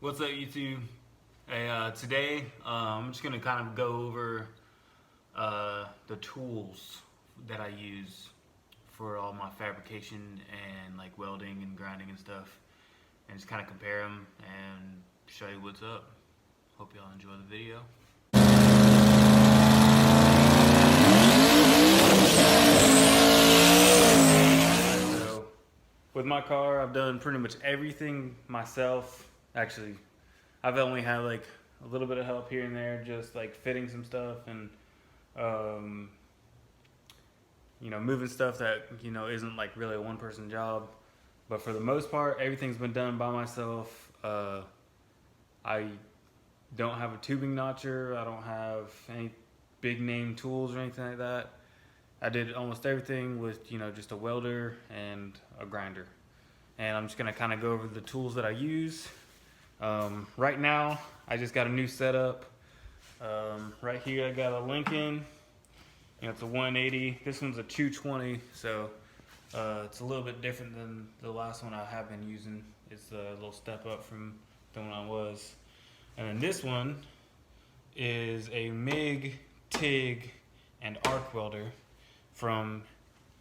What's up, YouTube? Hey, today I'm just gonna kind of go over the tools that I use for all my fabrication and like welding and grinding and stuff, and just kind of compare them and show you what's up. Hope y'all enjoy the video. So, with my car, I've done pretty much everything myself. Actually, I've only had like a little bit of help here and there, just like fitting some stuff and moving stuff that isn't like really a one-person job. But for the most part, everything's been done by myself. I don't have a tubing notcher. I don't have any big name tools or anything like that. I did almost everything with just a welder and a grinder. And I'm just gonna kind of go over the tools that I use. Right now, I just got a new setup. Right here, I got a Lincoln. It's a 180. This one's a 220, so it's a little bit different than the last one I have been using. It's a little step up from the one I was. And then this one is a MIG, TIG, and arc welder from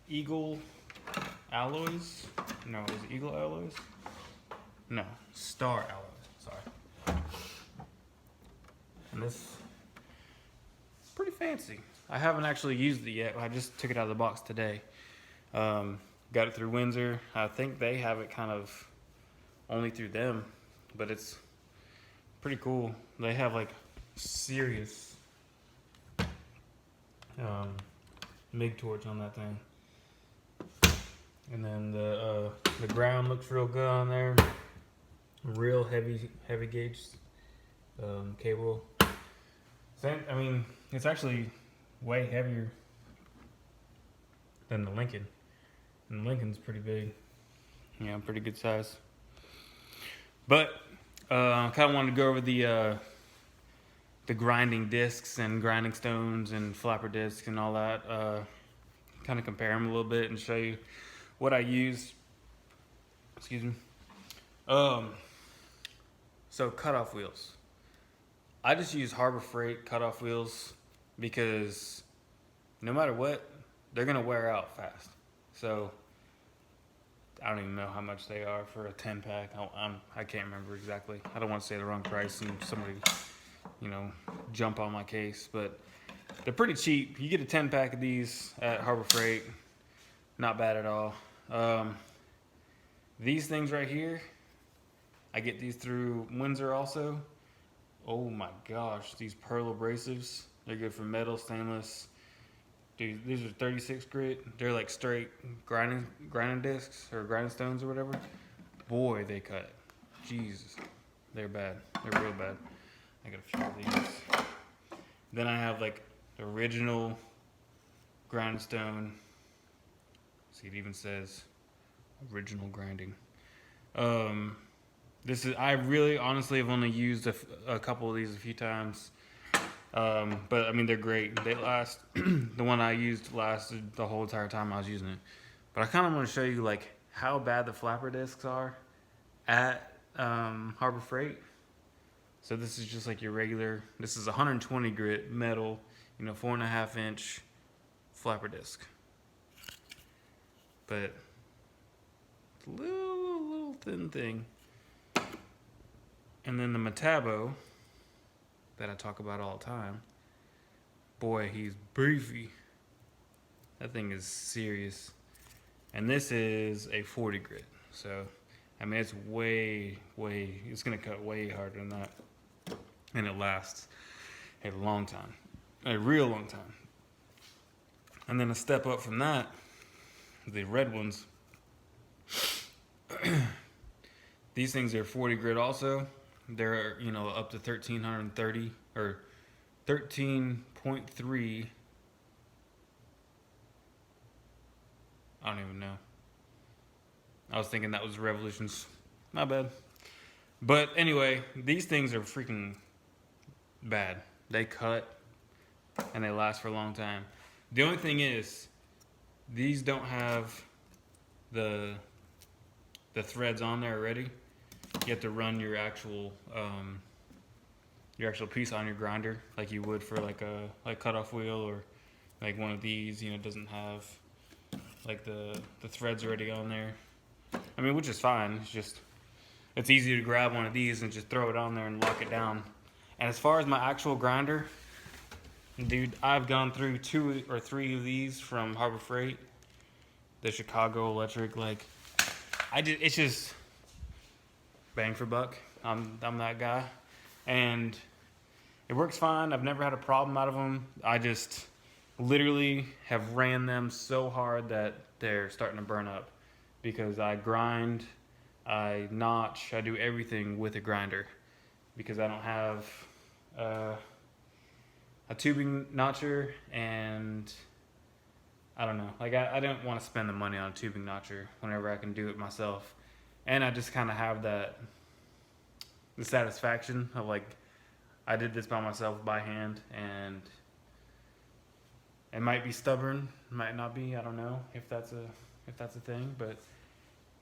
Eagle Alloys. No, is it Eagle Alloys? No, Star Alloys. Sorry. And this is pretty fancy. I haven't actually used it yet. I just took it out of the box today. Got it through Windsor. I think they have it kind of only through them, but it's pretty cool. They have like serious MIG torch on that thing. And then the ground looks real good on there. Real heavy gauge cable. I mean, it's actually way heavier than the Lincoln. And the Lincoln's pretty big. Yeah, pretty good size. But I kind of wanted to go over the grinding discs and grinding stones and flapper discs and all that. Kind of compare them a little bit and show you what I use. Excuse me. So cutoff wheels. I just use Harbor Freight cutoff wheels because no matter what, they're gonna wear out fast. So I don't even know how much they are for a 10-pack. I can't remember exactly. I don't want to say the wrong price and somebody, jump on my case. But they're pretty cheap. You get a 10-pack of these at Harbor Freight. Not bad at all. These things right here, I get these through Windsor also. Oh my gosh, these pearl abrasives. They're good for metal, stainless. Dude, these are 36 grit. They're like straight grinding discs or grinding stones or whatever. Boy, they cut. Jesus, they're bad. They're real bad. I got a few of these. Then I have like the original grindstone. See, it even says original grinding. I really honestly have only used a couple of these a few times. But I mean, they're great. They last. The one I used lasted the whole entire time I was using it. But I kind of want to show you like how bad the flapper discs are at Harbor Freight. So this is just like your regular. This is 120 grit metal, 4.5 inch flapper disc. But it's a little thin thing. And then the Metabo that I talk about all the time. Boy, he's beefy. That thing is serious. And this is a 40 grit. So, I mean, it's it's going to cut way harder than that. And it lasts a long time. A real long time. And then a step up from that, the red ones. These things are 40 grit also. They're, up to 1330 or 13.3. I don't even know. I was thinking that was Revolutions. My bad. But anyway, these things are freaking bad. They cut and they last for a long time. The only thing is, these don't have the threads on there already. You you have to run your actual piece on your grinder like you would for like a cutoff wheel, or like one of these, you know, doesn't have like the threads already on there. I mean, which is fine. It's easy to grab one of these and just throw it on there and lock it down. And as far as my actual grinder, dude, I've gone through 2 or 3 of these from Harbor Freight, the Chicago Electric. Like, it's just bang for buck. I'm that guy, and it works fine. I've never had a problem out of them. I just literally have ran them so hard that they're starting to burn up, because I grind, I notch, I do everything with a grinder, because I don't have a tubing notcher, and I don't know, like I don't want to spend the money on a tubing notcher whenever I can do it myself. And I just kind of have the satisfaction of like, I did this by myself by hand, and it might be stubborn, might not be. I don't know if that's a thing, but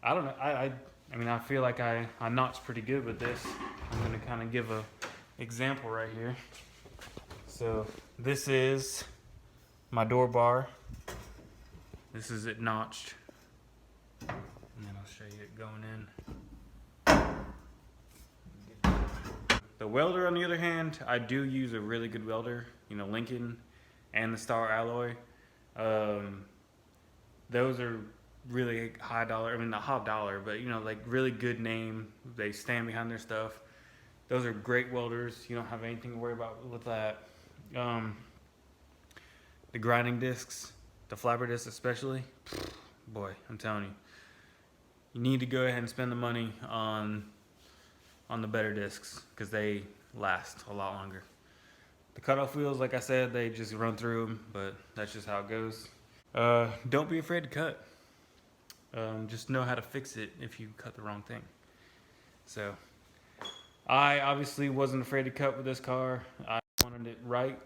I don't know. I mean, I feel like I notch pretty good with this. I'm gonna kind of give a example right here. So this is my door bar. This is it notched, and then I'll show you it going in. The welder, on the other hand, I do use a really good welder. You know, Lincoln and the Star Alloy. Those are really high dollar. I mean, not high dollar, but you know, like really good name. They stand behind their stuff. Those are great welders. You don't have anything to worry about with that. The grinding discs, the flapper discs especially, boy, I'm telling you, you need to go ahead and spend the money on the better discs, because they last a lot longer. The cutoff wheels, like I said, they just run through them, but that's just how it goes. Don't be afraid to cut. Just know how to fix it if you cut the wrong thing. So I obviously wasn't afraid to cut with this car. I wanted it right.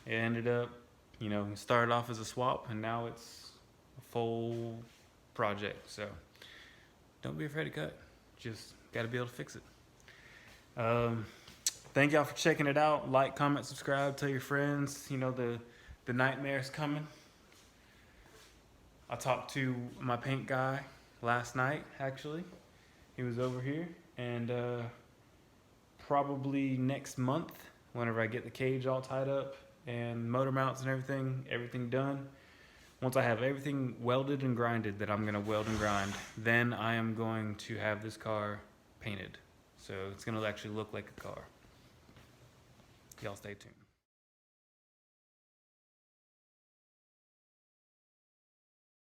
It ended up, you know, it started off as a swap, and now it's a full project. So don't be afraid to cut. Just got to be able to fix it. Thank y'all for checking it out. Like, comment, subscribe, tell your friends. You know, the Nitemare's coming. I talked to my paint guy last night, actually. He was over here, and probably next month, whenever I get the cage all tied up and motor mounts and everything done, once I have everything welded and grinded that I'm gonna weld and grind, then I am going to have this car painted. So it's gonna actually look like a car. Y'all stay tuned.